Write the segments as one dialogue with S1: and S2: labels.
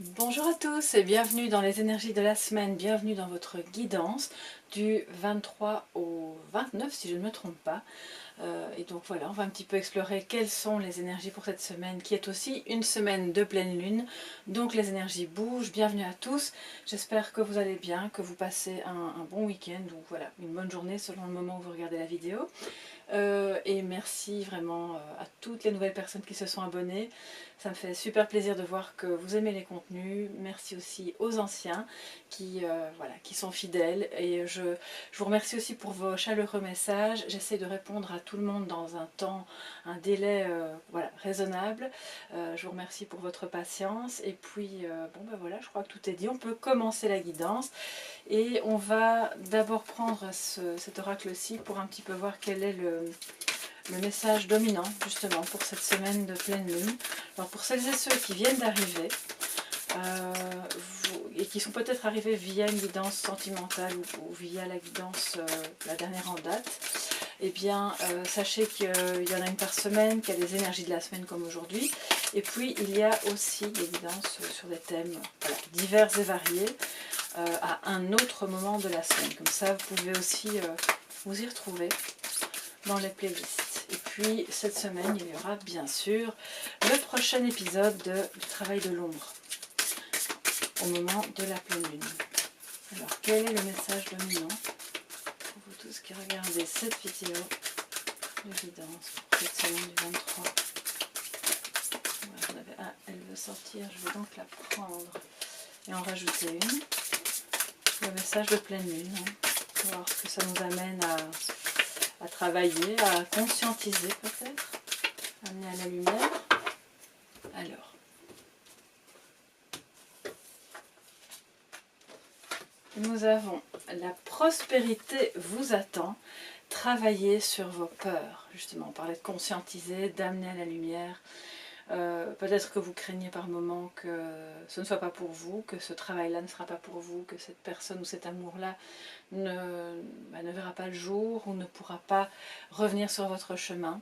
S1: Bonjour à tous et bienvenue dans les énergies de la semaine, bienvenue dans votre guidance du 23 au 29 si je ne me trompe pas. Et donc voilà, on va un petit peu explorer quelles sont les énergies pour cette semaine qui est aussi une semaine de pleine lune. Donc les énergies bougent, bienvenue à tous, j'espère que vous allez bien, que vous passez un bon week-end ou voilà, une bonne journée selon le moment où vous regardez la vidéo. Et merci vraiment à toutes les nouvelles personnes qui se sont abonnées. Ça me fait super plaisir de voir que vous aimez les contenus. Merci aussi aux anciens qui, voilà, qui sont fidèles. Et je vous remercie aussi pour vos chaleureux messages. J'essaie de répondre à tout le monde dans un temps, un délai voilà, raisonnable. Je vous remercie pour votre patience. Et puis, bon ben voilà, je crois que tout est dit. On peut commencer la guidance. Et on va d'abord prendre cet oracle-ci pour un petit peu voir quel est le message dominant justement pour cette semaine de pleine lune. Alors pour celles et ceux qui viennent d'arriver et qui sont peut-être arrivés via une guidance sentimentale ou via la guidance la dernière en date, eh bien sachez qu'il y en a une par semaine, qu'il y a des énergies de la semaine comme aujourd'hui, et puis il y a aussi des guidances sur des thèmes voilà, divers et variés à un autre moment de la semaine. Comme ça, vous pouvez aussi vous y retrouver dans les playlists. Et puis, cette semaine, il y aura bien sûr le prochain épisode du travail de l'ombre, au moment de la pleine lune. Alors, quel est le message dominant pour vous tous qui regardez cette vidéo de guidance pour cette semaine du 23 ? Ah, elle veut sortir, je vais donc la prendre et en rajouter une. Le message de pleine lune, pour voir ce que ça nous amène à travailler, à conscientiser peut-être, amener à la lumière. Alors, nous avons la prospérité vous attend, travailler sur vos peurs, justement, on parlait de conscientiser, d'amener à la lumière. Peut-être que vous craignez par moment que ce ne soit pas pour vous, que ce travail-là ne sera pas pour vous, que cette personne ou cet amour-là ne verra pas le jour ou ne pourra pas revenir sur votre chemin.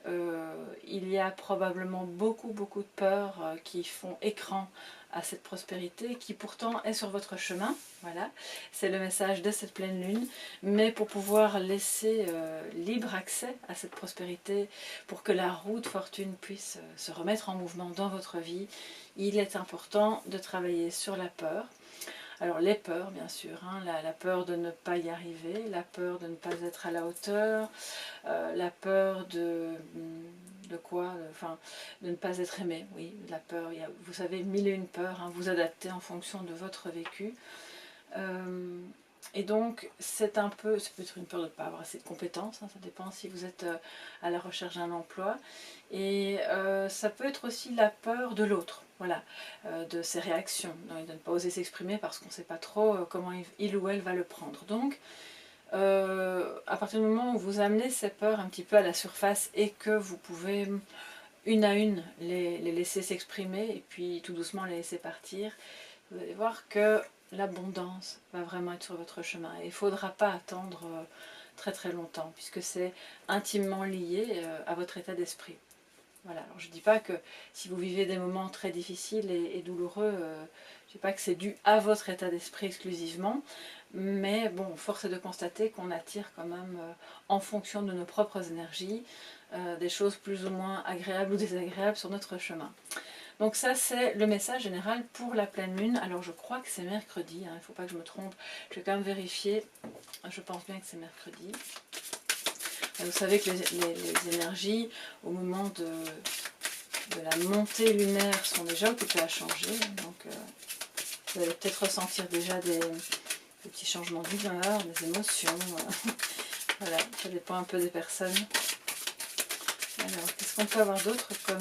S1: Il y a probablement beaucoup de peurs qui font écran à cette prospérité qui pourtant est sur votre chemin. Voilà, c'est le message de cette pleine lune. Mais pour pouvoir laisser libre accès à cette prospérité, pour que la roue de fortune puisse se remettre en mouvement dans votre vie, il est important de travailler sur la peur. Alors les peurs bien sûr, hein, la peur de ne pas y arriver, la peur de ne pas être à la hauteur, la peur de quoi, enfin de ne pas être aimé, oui, la peur, il y a, vous savez, mille et une peurs, hein, vous adaptez en fonction de votre vécu. Et donc c'est un peu, ça peut être une peur de ne pas avoir assez de compétences, hein, ça dépend si vous êtes à la recherche d'un emploi, et ça peut être aussi la peur de l'autre, voilà, de ses réactions, de ne pas oser s'exprimer parce qu'on ne sait pas trop comment il ou elle va le prendre. Donc à partir du moment où vous amenez ces peurs un petit peu à la surface et que vous pouvez une à une les laisser s'exprimer et puis tout doucement les laisser partir, vous allez voir que l'abondance va vraiment être sur votre chemin. Et il ne faudra pas attendre très longtemps, puisque c'est intimement lié à votre état d'esprit. Voilà. Alors je ne dis pas que si vous vivez des moments très difficiles et douloureux, je ne dis pas que c'est dû à votre état d'esprit exclusivement, mais bon, force est de constater qu'on attire quand même, en fonction de nos propres énergies, des choses plus ou moins agréables ou désagréables sur notre chemin. Donc ça c'est le message général pour la pleine lune. Alors je crois que c'est mercredi, hein, il ne faut pas que je me trompe, je vais quand même vérifier, je pense bien que c'est mercredi. Vous savez que les énergies au moment de la montée lunaire sont déjà occupées à changer, donc vous allez peut-être ressentir déjà des petits changements d'humeur, des émotions, voilà, ça dépend un peu des personnes. Alors qu'est-ce qu'on peut avoir d'autre comme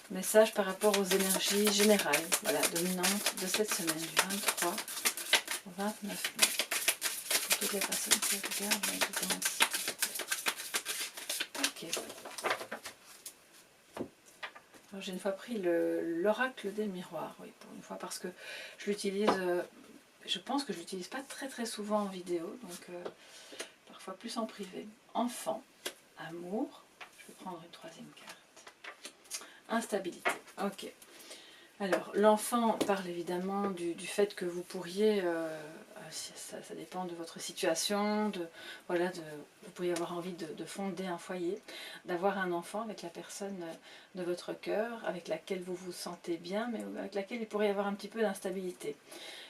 S1: message par rapport aux énergies générales, voilà, dominantes de cette semaine, du 23 au 29 mai. Pour toutes les personnes qui regardent la guidance. Ok. J'ai une fois pris l'oracle des miroirs, oui, pour une fois, parce que je l'utilise, je pense que je l'utilise pas très souvent en vidéo, donc parfois plus en privé. Enfant, amour, je vais prendre une troisième carte. Instabilité, ok. Alors, l'enfant parle évidemment du fait que vous pourriez, ça dépend de votre situation, voilà, vous pourriez avoir envie de fonder un foyer, d'avoir un enfant avec la personne de votre cœur, avec laquelle vous vous sentez bien, mais avec laquelle il pourrait y avoir un petit peu d'instabilité.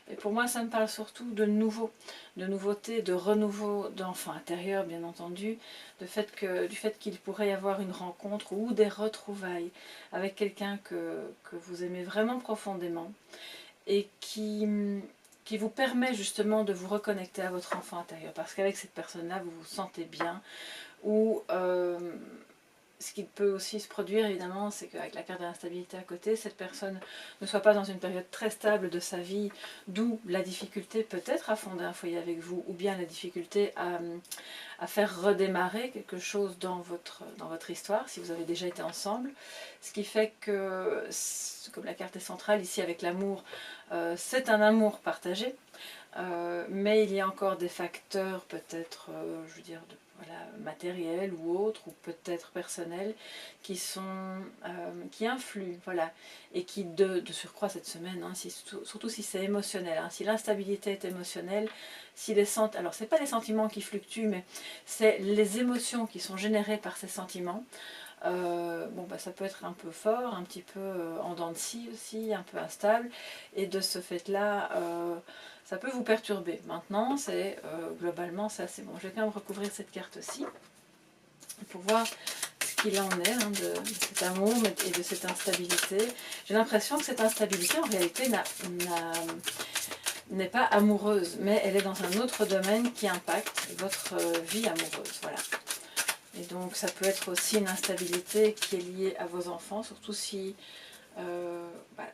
S1: Et pour moi, ça me parle surtout de nouveau, de nouveauté, de renouveau d'enfant intérieur, bien entendu, du fait qu'il pourrait y avoir une rencontre ou des retrouvailles avec quelqu'un que vous aimez vraiment profondément et qui vous permet justement de vous reconnecter à votre enfant intérieur. Parce qu'avec cette personne-là, vous vous sentez bien, ou ce qui peut aussi se produire évidemment, c'est qu'avec la carte de l'instabilité à côté, cette personne ne soit pas dans une période très stable de sa vie, d'où la difficulté peut-être à fonder un foyer avec vous, ou bien la difficulté à faire redémarrer quelque chose dans votre histoire, si vous avez déjà été ensemble. Ce qui fait que, comme la carte est centrale ici avec l'amour, c'est un amour partagé, mais il y a encore des facteurs peut-être, je veux dire, voilà, matériels ou autres, ou peut-être personnels, qui influent, voilà, et qui de surcroît cette semaine, hein, surtout si c'est émotionnel, hein, si l'instabilité est émotionnelle, si alors c'est pas les sentiments qui fluctuent, mais c'est les émotions qui sont générées par ces sentiments. Bon, bah, ça peut être un peu fort, un petit peu en dents de scie aussi, un peu instable, et de ce fait-là, ça peut vous perturber. Maintenant, globalement, c'est assez bon. Je vais quand même recouvrir cette carte-ci pour voir ce qu'il en est, hein, de cet amour et de cette instabilité. J'ai l'impression que cette instabilité, en réalité, n'est pas amoureuse, mais elle est dans un autre domaine qui impacte votre vie amoureuse. Voilà. Et donc ça peut être aussi une instabilité qui est liée à vos enfants, surtout si,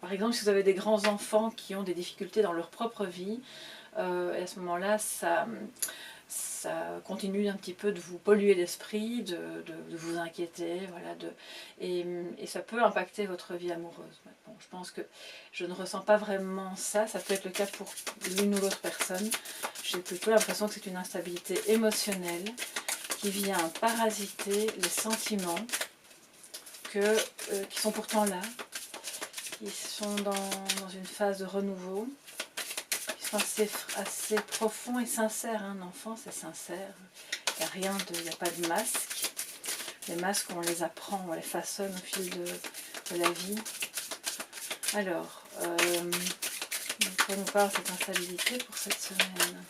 S1: par exemple, si vous avez des grands-enfants qui ont des difficultés dans leur propre vie, et à ce moment-là, ça continue un petit peu de vous polluer l'esprit, de vous inquiéter, voilà, et ça peut impacter votre vie amoureuse. Bon, je pense que je ne ressens pas vraiment ça, ça peut être le cas pour l'une ou l'autre personne. J'ai plutôt l'impression que c'est une instabilité émotionnelle qui vient parasiter les sentiments qui sont pourtant là, qui sont dans une phase de renouveau, qui sont assez profonds et sincères. Un enfant, c'est sincère, il n'y a pas de masque. Les masques, on les apprend, on les façonne au fil de la vie. Alors, de quoi nous parle cette instabilité pour cette semaine?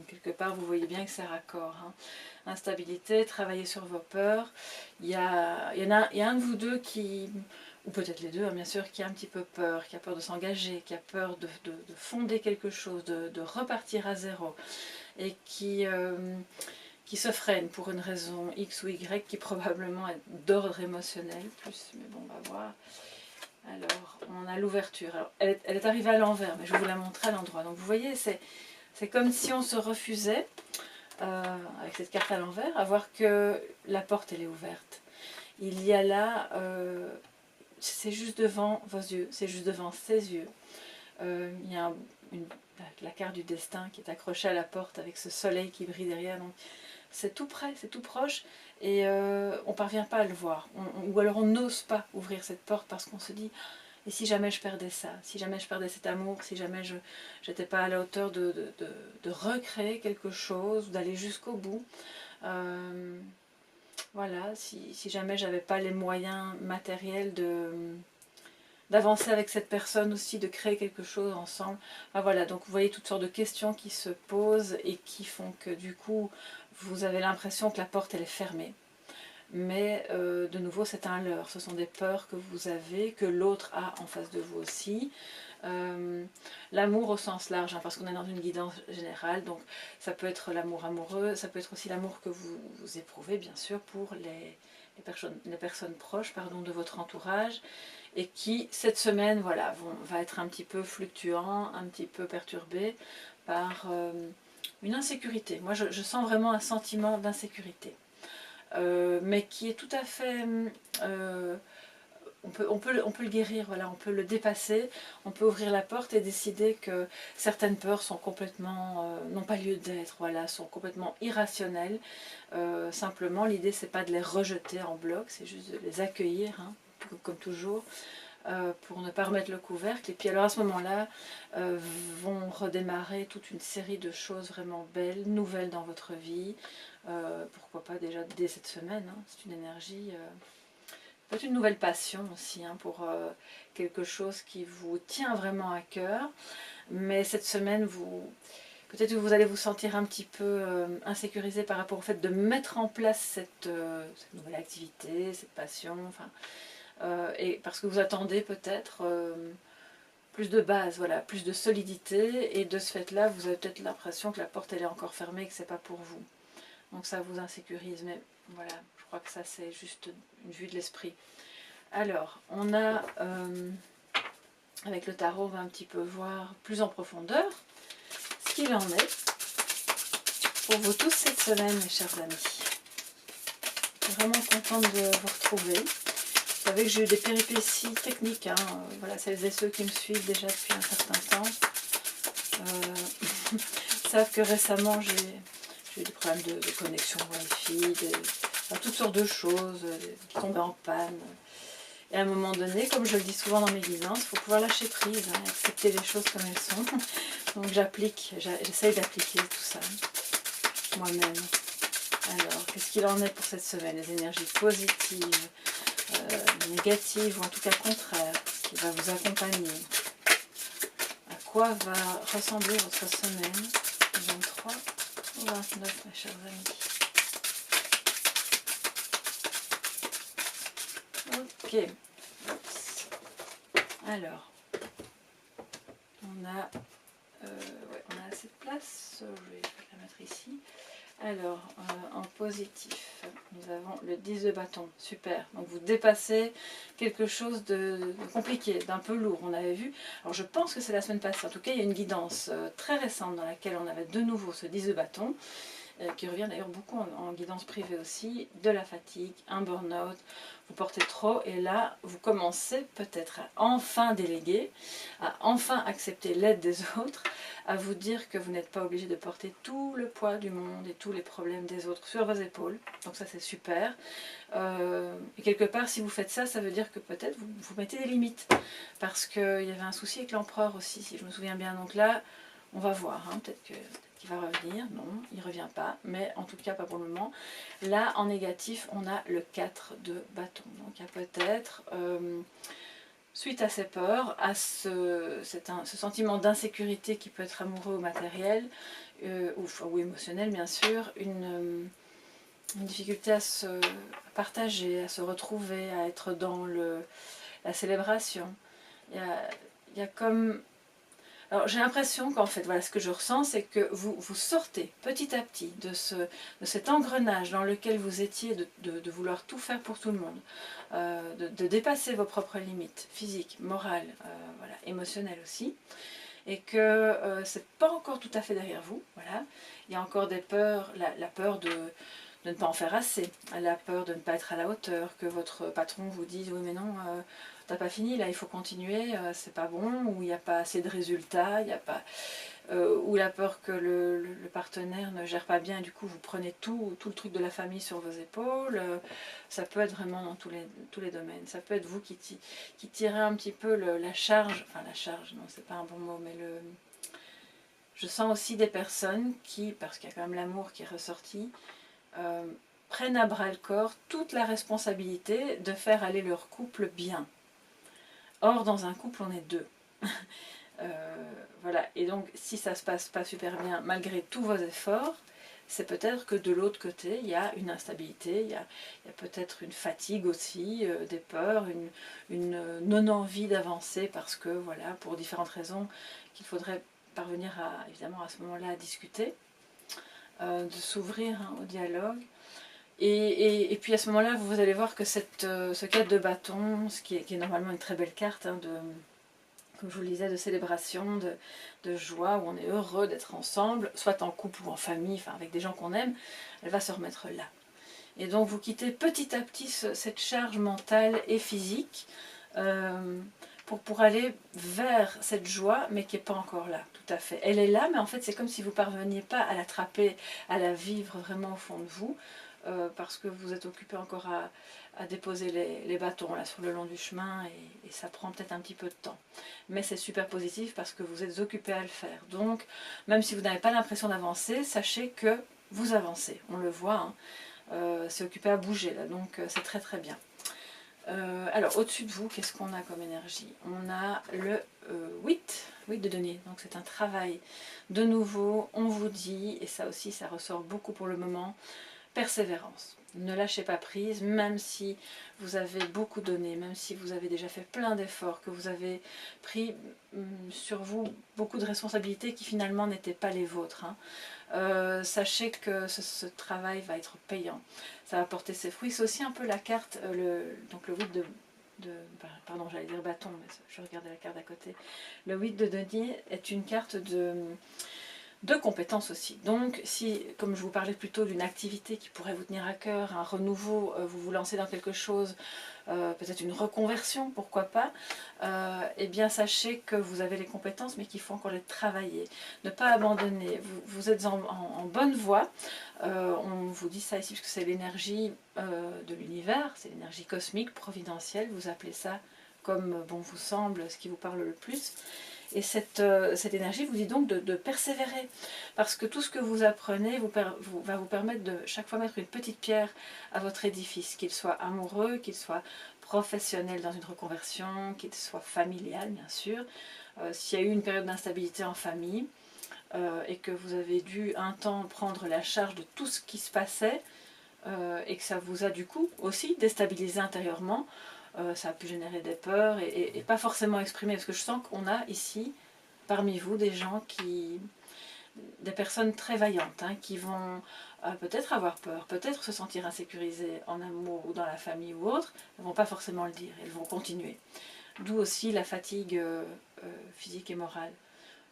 S1: Quelque part, vous voyez bien que c'est raccord. Hein. Instabilité, travailler sur vos peurs. Il y a un de vous deux ou peut-être les deux, hein, bien sûr, qui a un petit peu peur, qui a peur de s'engager, qui a peur de fonder quelque chose, de repartir à zéro, et qui se freine pour une raison X ou Y qui probablement est d'ordre émotionnel plus. Mais bon, on va voir. Alors, on a l'ouverture. Alors, elle est arrivée à l'envers, mais je vais vous la montrer à l'endroit. Donc, vous voyez, c'est comme si on se refusait, avec cette carte à l'envers, à voir que la porte elle est ouverte. Il y a là, c'est juste devant vos yeux, c'est juste devant ses yeux. Il y a la carte du destin qui est accrochée à la porte avec ce soleil qui brille derrière. Donc c'est tout près, c'est tout proche, et on ne parvient pas à le voir. Ou alors on n'ose pas ouvrir cette porte parce qu'on se dit... Et si jamais je perdais ça, si jamais je perdais cet amour, si jamais je n'étais pas à la hauteur de recréer quelque chose, d'aller jusqu'au bout, voilà, si jamais j'avais pas les moyens matériels d'avancer avec cette personne aussi, de créer quelque chose ensemble. Enfin, voilà, donc vous voyez toutes sortes de questions qui se posent et qui font que du coup, vous avez l'impression que la porte elle est fermée. Mais de nouveau c'est un leurre, ce sont des peurs que vous avez, que l'autre a en face de vous aussi. L'amour au sens large, hein, parce qu'on est dans une guidance générale, donc ça peut être l'amour amoureux, ça peut être aussi l'amour que vous éprouvez bien sûr pour les personnes proches, pardon, de votre entourage, et qui cette semaine voilà, va être un petit peu fluctuant, un petit peu perturbé par une insécurité. Moi je sens vraiment un sentiment d'insécurité. Mais qui est tout à fait on peut le guérir, voilà, on peut le dépasser, on peut ouvrir la porte et décider que certaines peurs sont complètement, n'ont pas lieu d'être, voilà, sont complètement irrationnelles. Simplement, l'idée c'est pas de les rejeter en bloc, c'est juste de les accueillir, hein, comme toujours, pour ne pas remettre le couvercle. Et puis alors à ce moment-là, vont redémarrer toute une série de choses vraiment belles, nouvelles dans votre vie. Pourquoi pas déjà dès cette semaine, hein, c'est une énergie... peut-être une nouvelle passion aussi, hein, pour quelque chose qui vous tient vraiment à cœur. Mais cette semaine, peut-être que vous allez vous sentir un petit peu insécurisé par rapport au fait de mettre en place cette nouvelle activité, cette passion. Enfin, et parce que vous attendez peut-être plus de base, voilà, plus de solidité. Et de ce fait-là, vous avez peut-être l'impression que la porte elle est encore fermée et que c'est pas pour vous. Donc ça vous insécurise. Mais voilà, je crois que ça c'est juste une vue de l'esprit. Alors, on a, avec le tarot, on va un petit peu voir plus en profondeur ce qu'il en est pour vous tous cette semaine, mes chers amis. Je suis vraiment contente de vous retrouver. Vous savez que j'ai eu des péripéties techniques, hein, voilà, celles et ceux qui me suivent déjà depuis un certain temps savent que récemment j'ai eu des problèmes de connexion Wi-Fi, enfin, toutes sortes de choses qui tombaient en panne. Et à un moment donné, comme je le dis souvent dans mes guidances, il faut pouvoir lâcher prise, hein, accepter les choses comme elles sont. Donc j'essaye d'appliquer tout ça moi-même. Alors, qu'est-ce qu'il en est pour cette semaine? Les énergies positives, négatives, ou en tout cas contraires, ce qui va vous accompagner. À quoi va ressembler votre semaine du 23 au 29, mes chers amis? Ok. Alors, on a assez de place, je vais la mettre ici. Alors, en positif, nous avons le 10 de bâton, super. Donc vous dépassez quelque chose de compliqué, d'un peu lourd, on avait vu. Alors je pense que c'est la semaine passée, en tout cas il y a une guidance très récente dans laquelle on avait de nouveau ce 10 de bâton, qui revient d'ailleurs beaucoup en guidance privée aussi, de la fatigue, un burn-out, vous portez trop et là vous commencez peut-être à enfin déléguer, à enfin accepter l'aide des autres, à vous dire que vous n'êtes pas obligé de porter tout le poids du monde et tous les problèmes des autres sur vos épaules, donc ça c'est super. Et quelque part si vous faites ça, ça veut dire que peut-être vous mettez des limites, parce qu'il y avait un souci avec l'empereur aussi, si je me souviens bien, donc là on va voir, hein, peut-être qu'il va revenir, non, il ne revient pas, mais en tout cas pas pour le moment. Là, en négatif, on a le 4 de bâton. Donc il y a peut-être, suite à ces peurs, à ce sentiment d'insécurité qui peut être amoureux ou matériel, ou émotionnel bien sûr, une difficulté à se partager, à se retrouver, à être dans la célébration. Il y a comme... Alors j'ai l'impression qu'en fait, voilà, ce que je ressens, c'est que vous sortez petit à petit de cet engrenage dans lequel vous étiez de vouloir tout faire pour tout le monde, de dépasser vos propres limites physiques, morales, voilà, émotionnelles aussi, et que c'est pas encore tout à fait derrière vous. Voilà. Il y a encore des peurs, la peur de ne pas en faire assez, la peur de ne pas être à la hauteur, que votre patron vous dise oui mais non, t'as pas fini, là il faut continuer, c'est pas bon, ou il n'y a pas assez de résultats, il y a pas, ou la peur que le partenaire ne gère pas bien, et du coup vous prenez tout le truc de la famille sur vos épaules. Ça peut être vraiment dans tous les domaines. Ça peut être vous qui tirez un petit peu la charge, enfin la charge, non c'est pas un bon mot, mais je sens aussi des personnes qui, parce qu'il y a quand même l'amour qui est ressorti, prennent à bras le corps toute la responsabilité de faire aller leur couple bien. Or, dans un couple, on est deux. Voilà. Et donc, si ça se passe pas super bien, malgré tous vos efforts, c'est peut-être que de l'autre côté, il y a une instabilité, il y a peut-être une fatigue aussi, des peurs, une non-envie d'avancer parce que, voilà, pour différentes raisons qu'il faudrait parvenir évidemment à ce moment-là à discuter, de s'ouvrir, hein, au dialogue. Et puis à ce moment-là, vous allez voir que ce 4 de bâton, qui est normalement une très belle carte, hein, comme je vous le disais, de célébration, de joie, où on est heureux d'être ensemble, soit en couple ou en famille, enfin avec des gens qu'on aime, elle va se remettre là. Et donc vous quittez petit à petit cette charge mentale et physique pour aller vers cette joie, mais qui n'est pas encore là, tout à fait. Elle est là, mais en fait c'est comme si vous ne parveniez pas à l'attraper, à la vivre vraiment au fond de vous, parce que vous êtes occupé encore à déposer les bâtons là, sur le long du chemin, et ça prend peut-être un petit peu de temps. Mais c'est super positif parce que vous êtes occupé à le faire. Donc, même si vous n'avez pas l'impression d'avancer, sachez que vous avancez, on le voit, hein. C'est occupé à bouger là, donc c'est très très bien. Alors au-dessus de vous, qu'est-ce qu'on a comme énergie? On a le 8 de denier, donc c'est un travail. De nouveau, on vous dit, et ça aussi ça ressort beaucoup pour le moment, persévérance. Ne lâchez pas prise, même si vous avez beaucoup donné, même si vous avez déjà fait plein d'efforts, que vous avez pris sur vous beaucoup de responsabilités qui finalement n'étaient pas les vôtres, hein. Sachez que ce travail va être payant, ça va porter ses fruits. C'est aussi un peu la carte, donc le 8 pardon, j'allais dire bâton, mais je regardais la carte d'à côté. Le 8 de denier est une carte de compétences aussi. Donc si, comme je vous parlais plutôt d'une activité qui pourrait vous tenir à cœur, un renouveau, vous vous lancez dans quelque chose, peut-être une reconversion, pourquoi pas, eh bien sachez que vous avez les compétences, mais qu'il faut encore les travailler. Ne pas abandonner, vous êtes en bonne voie. On vous dit ça ici parce que c'est l'énergie de l'univers, c'est l'énergie cosmique, providentielle, vous appelez ça comme bon vous semble, ce qui vous parle le plus. Et cette énergie vous dit donc de persévérer, parce que tout ce que vous apprenez va vous permettre de chaque fois mettre une petite pierre à votre édifice, qu'il soit amoureux, qu'il soit professionnel dans une reconversion, qu'il soit familial bien sûr. S'il y a eu une période d'instabilité en famille et que vous avez dû un temps prendre la charge de tout ce qui se passait et que ça vous a du coup aussi déstabilisé intérieurement, ça a pu générer des peurs et pas forcément exprimé, parce que je sens qu'on a ici parmi vous des gens des personnes très vaillantes, hein, qui vont peut-être avoir peur, peut-être se sentir insécurisées en amour ou dans la famille ou autre, elles ne vont pas forcément le dire, elles vont continuer. D'où aussi la fatigue physique et morale.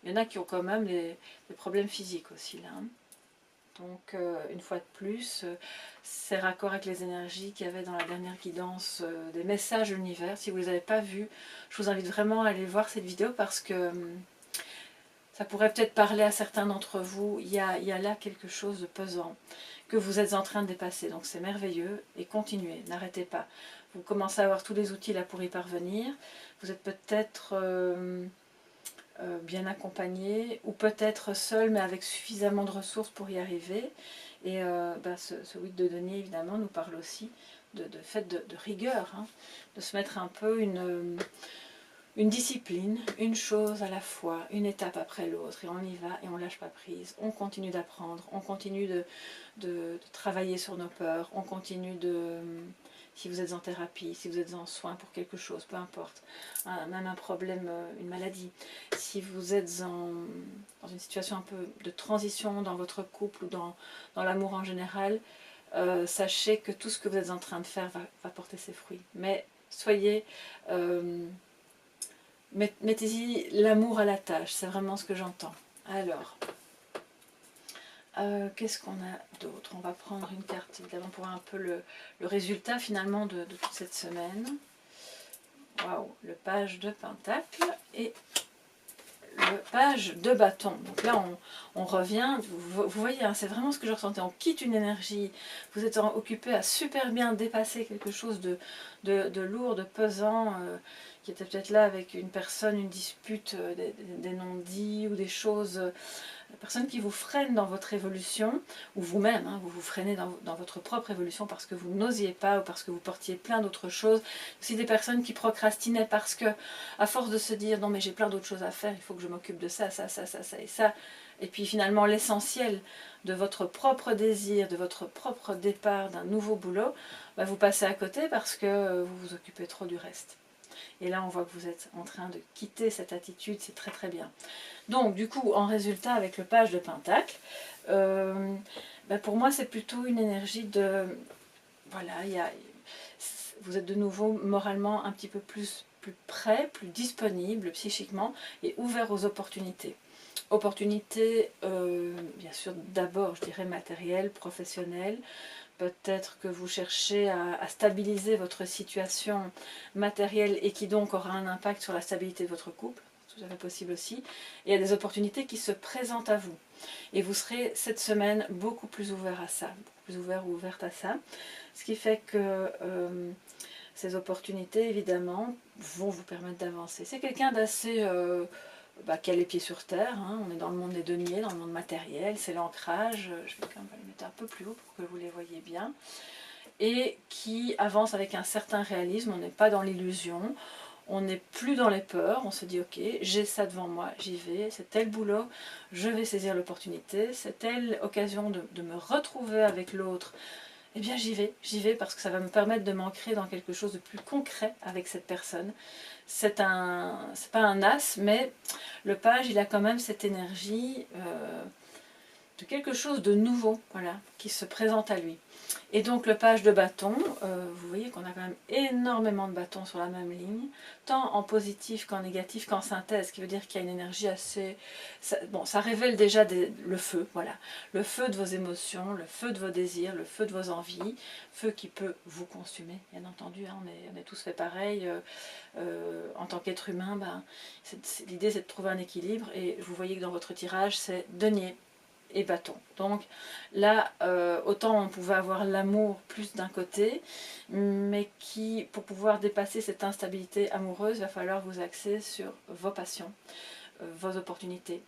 S1: Il y en a qui ont quand même des problèmes physiques aussi là, hein. Donc une fois de plus, c'est raccord avec les énergies qu'il y avait dans la dernière guidance des messages de l'univers. Si vous ne les avez pas vus, je vous invite vraiment à aller voir cette vidéo parce que ça pourrait peut-être parler à certains d'entre vous. Il y a là quelque chose de pesant que vous êtes en train de dépasser. Donc c'est merveilleux et continuez, n'arrêtez pas. Vous commencez à avoir tous les outils là pour y parvenir. Vous êtes peut-être bien accompagné, ou peut-être seul mais avec suffisamment de ressources pour y arriver. Et ce 8 de denier évidemment nous parle aussi de fait de rigueur, hein, de se mettre un peu une discipline, une chose à la fois, une étape après l'autre, et on y va et on lâche pas prise, on continue d'apprendre, on continue de travailler sur nos peurs, on continue si vous êtes en thérapie, si vous êtes en soins pour quelque chose, peu importe, même un problème, une maladie, si vous êtes dans une situation un peu de transition dans votre couple ou dans l'amour en général, sachez que tout ce que vous êtes en train de faire va porter ses fruits. Mais soyez... mettez-y l'amour à la tâche, c'est vraiment ce que j'entends. Alors... qu'est-ce qu'on a d'autre? On va prendre une carte évidemment pour voir un peu le résultat finalement de toute cette semaine. Waouh, le page de pentacle et le page de bâton. Donc là on revient, vous voyez, hein, c'est vraiment ce que je ressentais. On quitte une énergie, vous êtes occupé à super bien dépasser quelque chose de lourd, de pesant, qui était peut-être là avec une personne, une dispute, des non-dits ou des choses... personne qui vous freine dans votre évolution, ou vous-même, hein, vous vous freinez dans votre propre évolution parce que vous n'osiez pas ou parce que vous portiez plein d'autres choses. Aussi des personnes qui procrastinaient parce que, à force de se dire non mais j'ai plein d'autres choses à faire, il faut que je m'occupe de ça, ça, ça, ça, ça et ça. Et puis finalement l'essentiel de votre propre désir, de votre propre départ d'un nouveau boulot, bah, vous passez à côté parce que vous vous occupez trop du reste. Et là on voit que vous êtes en train de quitter cette attitude, c'est très très bien. Donc du coup en résultat avec le page de pentacle, pour moi c'est plutôt une énergie de... Voilà, vous êtes de nouveau moralement un petit peu plus prêt, plus disponible psychiquement et ouvert aux opportunités. Opportunités bien sûr d'abord je dirais matérielles, professionnelles, peut-être que vous cherchez à stabiliser votre situation matérielle et qui donc aura un impact sur la stabilité de votre couple, tout à fait possible aussi. Et il y a des opportunités qui se présentent à vous. Et vous serez cette semaine beaucoup plus ouvert à ça, beaucoup plus ouvert ou ouverte à ça. Ce qui fait que ces opportunités, évidemment, vont vous permettre d'avancer. C'est quelqu'un d'assez... qui a les pieds sur terre, hein. On est dans le monde des deniers, dans le monde matériel, c'est l'ancrage, je vais quand même les mettre un peu plus haut pour que vous les voyez bien, et qui avance avec un certain réalisme, on n'est pas dans l'illusion, on n'est plus dans les peurs, on se dit ok, j'ai ça devant moi, j'y vais, c'est tel boulot, je vais saisir l'opportunité, c'est telle occasion de me retrouver avec l'autre, eh bien j'y vais parce que ça va me permettre de m'ancrer dans quelque chose de plus concret avec cette personne. C'est pas un as, mais le page, il a quand même cette énergie de quelque chose de nouveau, voilà, qui se présente à lui. Et donc le page de bâton, vous voyez qu'on a quand même énormément de bâtons sur la même ligne, tant en positif qu'en négatif qu'en synthèse, ce qui veut dire qu'il y a une énergie assez... ça révèle déjà le feu, voilà. Le feu de vos émotions, le feu de vos désirs, le feu de vos envies, feu qui peut vous consumer, bien entendu, hein, on est tous fait pareil, en tant qu'être humain, l'idée c'est de trouver un équilibre, et vous voyez que dans votre tirage c'est denier et bâton. Donc là, autant on pouvait avoir l'amour plus d'un côté, mais qui, pour pouvoir dépasser cette instabilité amoureuse, il va falloir vous axer sur vos passions, vos opportunités,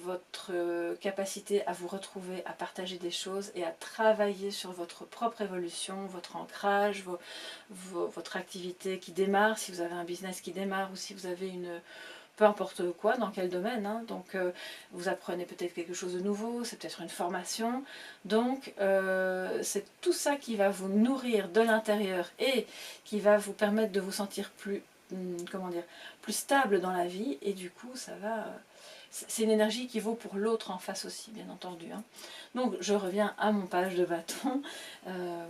S1: votre capacité à vous retrouver, à partager des choses et à travailler sur votre propre évolution, votre ancrage, votre activité qui démarre, si vous avez un business qui démarre ou si vous avez peu importe quoi, dans quel domaine, hein. Donc vous apprenez peut-être quelque chose de nouveau, c'est peut-être une formation, donc c'est tout ça qui va vous nourrir de l'intérieur et qui va vous permettre de vous sentir plus, comment dire, plus stable dans la vie, et du coup ça va... c'est une énergie qui vaut pour l'autre en face aussi, bien entendu, hein. Donc je reviens à mon page de bâton.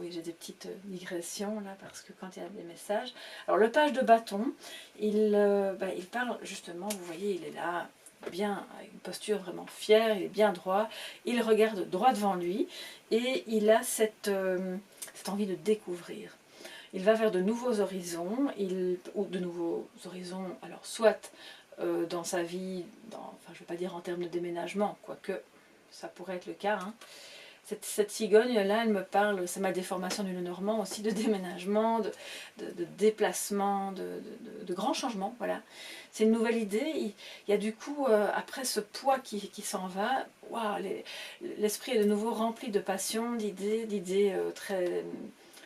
S1: Oui, j'ai des petites digressions là, parce que quand il y a des messages... Alors le page de bâton, il parle justement, vous voyez, il est là, bien, avec une posture vraiment fière, il est bien droit, il regarde droit devant lui, et il a cette envie de découvrir. Il va vers de nouveaux horizons, ou de nouveaux horizons, alors soit dans sa vie, enfin je ne vais pas dire en termes de déménagement, quoique ça pourrait être le cas, hein. Cette cigogne-là, elle me parle, c'est ma déformation du Lenormand aussi, de déménagement, de déplacement, de grands changements, voilà. C'est une nouvelle idée, il y a du coup, après ce poids qui s'en va, wow, l'esprit est de nouveau rempli de passion, d'idées très,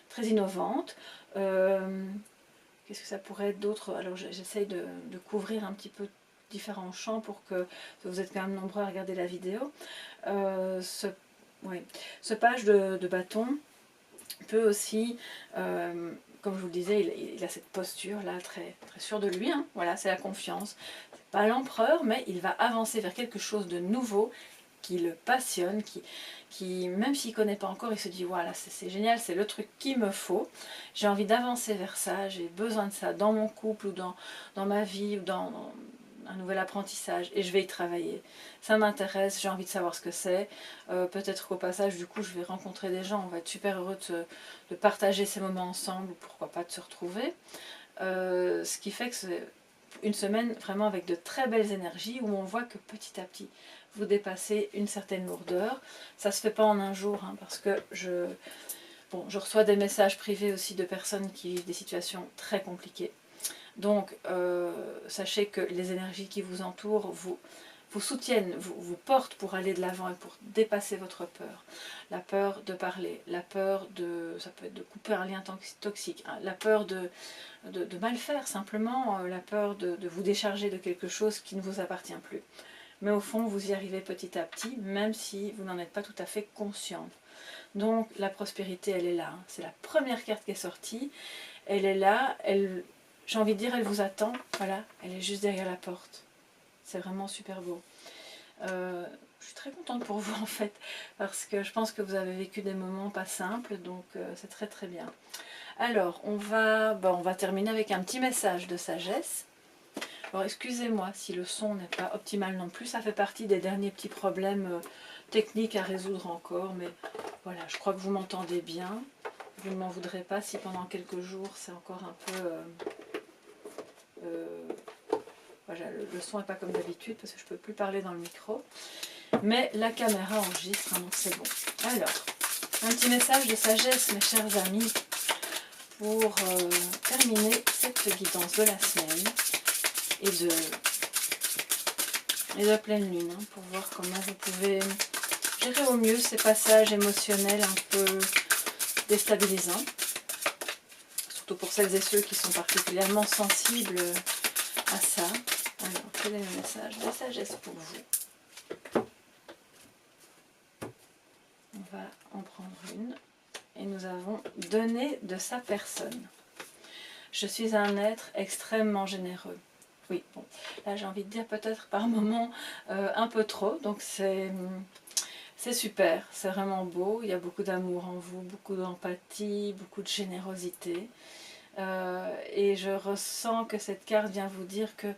S1: très innovantes. Qu'est-ce que ça pourrait être d'autre? Alors j'essaye de couvrir un petit peu différents champs pour que vous êtes quand même nombreux à regarder la vidéo. Ce page de bâton peut aussi, comme je vous le disais, il a cette posture là très, très sûre de lui, hein. Voilà, c'est la confiance. C'est pas l'empereur, mais il va avancer vers quelque chose de nouveau qui le passionne, qui même s'il ne connaît pas encore, il se dit voilà, c'est génial, c'est le truc qu'il me faut, j'ai envie d'avancer vers ça, j'ai besoin de ça dans mon couple ou dans ma vie ou dans un nouvel apprentissage, et je vais y travailler. Ça m'intéresse, j'ai envie de savoir ce que c'est. Peut-être qu'au passage, du coup, je vais rencontrer des gens, on va être super heureux de partager ces moments ensemble, ou pourquoi pas de se retrouver. Ce qui fait que c'est une semaine vraiment avec de très belles énergies, où on voit que petit à petit, vous dépassez une certaine lourdeur. Ça se fait pas en un jour, hein, parce que je reçois des messages privés aussi de personnes qui vivent des situations très compliquées. Donc, sachez que les énergies qui vous entourent vous soutiennent, vous portent pour aller de l'avant et pour dépasser votre peur. La peur de parler, la peur ça peut être de couper un lien toxique, hein, la peur de mal faire simplement, la peur de vous décharger de quelque chose qui ne vous appartient plus. Mais au fond, vous y arrivez petit à petit, même si vous n'en êtes pas tout à fait consciente. Donc la prospérité, elle est là, hein. C'est la première carte qui est sortie, elle est là, j'ai envie de dire, elle vous attend, voilà, elle est juste derrière la porte. C'est vraiment super beau. Je suis très contente pour vous en fait, parce que je pense que vous avez vécu des moments pas simples, donc c'est très très bien. Alors, on va terminer avec un petit message de sagesse. Alors excusez-moi si le son n'est pas optimal non plus, ça fait partie des derniers petits problèmes technique à résoudre encore, mais voilà, je crois que vous m'entendez bien. Vous ne m'en voudrez pas si pendant quelques jours c'est encore un peu... voilà, le son n'est pas comme d'habitude parce que je ne peux plus parler dans le micro. Mais la caméra enregistre, hein, donc c'est bon. Alors, un petit message de sagesse, mes chers amis, pour terminer cette guidance de la semaine et de pleine lune, hein, pour voir comment vous pouvez gérer au mieux ces passages émotionnels un peu déstabilisants, surtout pour celles et ceux qui sont particulièrement sensibles à ça. Alors, quel est le message de sagesse pour vous? On va en prendre une. Et nous avons donné de sa personne. Je suis un être extrêmement généreux. Oui, bon, là j'ai envie de dire peut-être par moments un peu trop, donc c'est super, c'est vraiment beau, il y a beaucoup d'amour en vous, beaucoup d'empathie, beaucoup de générosité. Et je ressens que cette carte vient vous dire que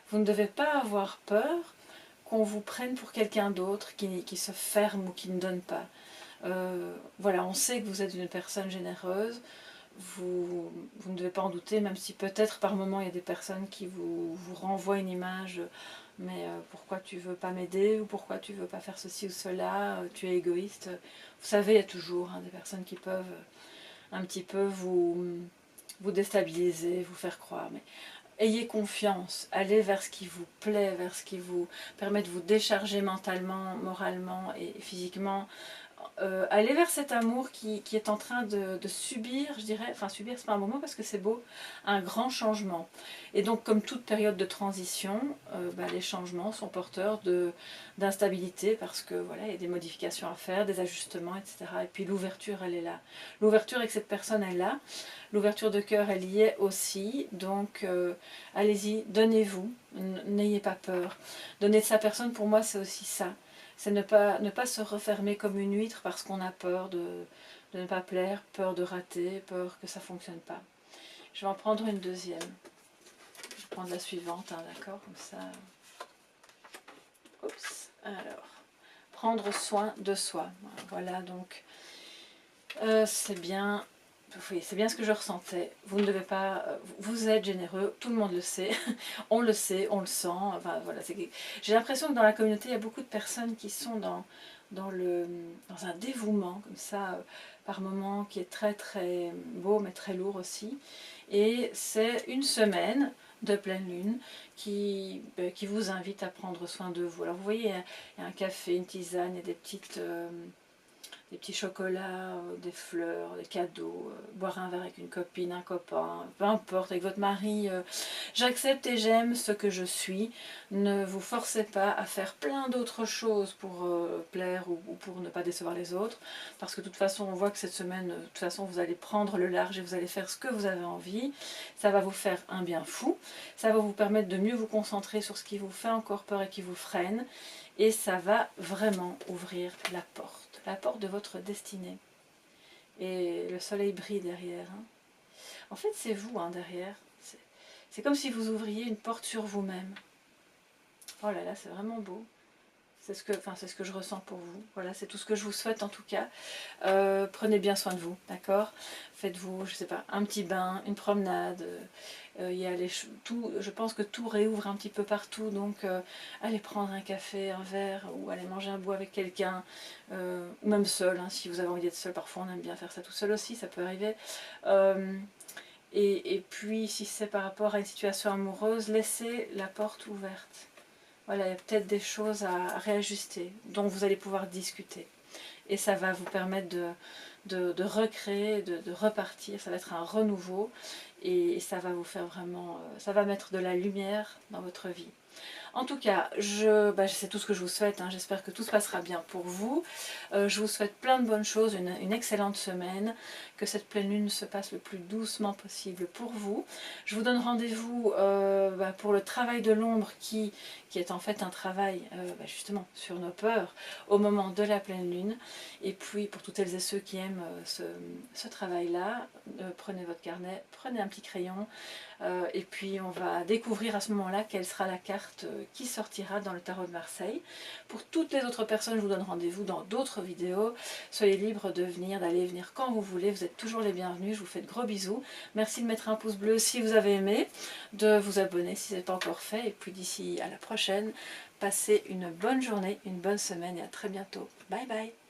S1: vous ne devez pas avoir peur qu'on vous prenne pour quelqu'un d'autre qui se ferme ou qui ne donne pas. Voilà, on sait que vous êtes une personne généreuse, vous ne devez pas en douter, même si peut-être par moment il y a des personnes qui vous renvoient une image, mais pourquoi tu veux pas m'aider, ou pourquoi tu veux pas faire ceci ou cela, tu es égoïste. Vous savez, il y a toujours des personnes qui peuvent un petit peu vous déstabiliser, vous faire croire, mais ayez confiance, allez vers ce qui vous plaît, vers ce qui vous permet de vous décharger mentalement, moralement et physiquement. Aller vers cet amour qui est en train de subir, je dirais, enfin subir c'est pas un bon mot parce que c'est beau, un grand changement. Et donc comme toute période de transition, les changements sont porteurs d'instabilité parce que voilà, il y a des modifications à faire, des ajustements, etc. Et puis l'ouverture, elle est là. L'ouverture avec cette personne est là, l'ouverture de cœur, elle y est aussi, donc allez-y, donnez-vous, n'ayez pas peur. Donner de sa personne, pour moi, c'est aussi ça. C'est ne pas se refermer comme une huître parce qu'on a peur de ne pas plaire, peur de rater, peur que ça ne fonctionne pas. Je vais en prendre une deuxième. Je vais prendre la suivante, hein, d'accord, comme ça. Oups. Alors, prendre soin de soi. Voilà, donc, c'est bien... Oui, c'est bien ce que je ressentais. Vous ne devez pas... vous êtes généreux, tout le monde le sait. On le sait, on le sent. Enfin, voilà, j'ai l'impression que dans la communauté, il y a beaucoup de personnes qui sont dans un dévouement, comme ça, par moment, qui est très très beau, mais très lourd aussi. Et c'est une semaine de pleine lune qui vous invite à prendre soin de vous. Alors vous voyez, il y a un café, une tisane, il y a des petits chocolats, des fleurs, des cadeaux, boire un verre avec une copine, un copain, peu importe, avec votre mari. J'accepte et j'aime ce que je suis. Ne vous forcez pas à faire plein d'autres choses pour plaire ou pour ne pas décevoir les autres. Parce que de toute façon, on voit que cette semaine, de toute façon, vous allez prendre le large et vous allez faire ce que vous avez envie. Ça va vous faire un bien fou. Ça va vous permettre de mieux vous concentrer sur ce qui vous fait encore peur et qui vous freine. Et ça va vraiment ouvrir la porte de votre destinée. Et le soleil brille derrière. Hein. En fait, c'est vous derrière. C'est comme si vous ouvriez une porte sur vous-même. Oh là là, c'est vraiment beau. C'est ce que je ressens pour vous. Voilà, c'est tout ce que je vous souhaite en tout cas. Prenez bien soin de vous, d'accord? Faites-vous, je sais pas, un petit bain, une promenade. Il y a je pense que tout réouvre un petit peu partout, donc allez prendre un café, un verre, ou allez manger un bout avec quelqu'un, ou même seul, hein, si vous avez envie d'être seul. Parfois on aime bien faire ça tout seul aussi, ça peut arriver. Et puis si c'est par rapport à une situation amoureuse, laissez la porte ouverte. Voilà, il y a peut-être des choses à réajuster, dont vous allez pouvoir discuter. Et ça va vous permettre de recréer, de repartir. Ça va être un renouveau. Et ça va vous faire vraiment... ça va mettre de la lumière dans votre vie. En tout cas, c'est tout ce que je vous souhaite. Hein. J'espère que tout se passera bien pour vous. Je vous souhaite plein de bonnes choses, une excellente semaine. Que cette pleine lune se passe le plus doucement possible pour vous. Je vous donne rendez-vous pour le travail de l'ombre qui est en fait un travail justement sur nos peurs au moment de la pleine lune. Et puis pour toutes celles et ceux qui aiment ce travail-là, prenez votre carnet, prenez un petit petit crayon. Et puis on va découvrir à ce moment-là quelle sera la carte qui sortira dans le tarot de Marseille. Pour toutes les autres personnes, je vous donne rendez-vous dans d'autres vidéos. Soyez libres de venir, d'aller venir quand vous voulez. Vous êtes toujours les bienvenus. Je vous fais de gros bisous. Merci de mettre un pouce bleu si vous avez aimé, de vous abonner si ce n'est pas encore fait. Et puis d'ici à la prochaine, passez une bonne journée, une bonne semaine et à très bientôt. Bye bye.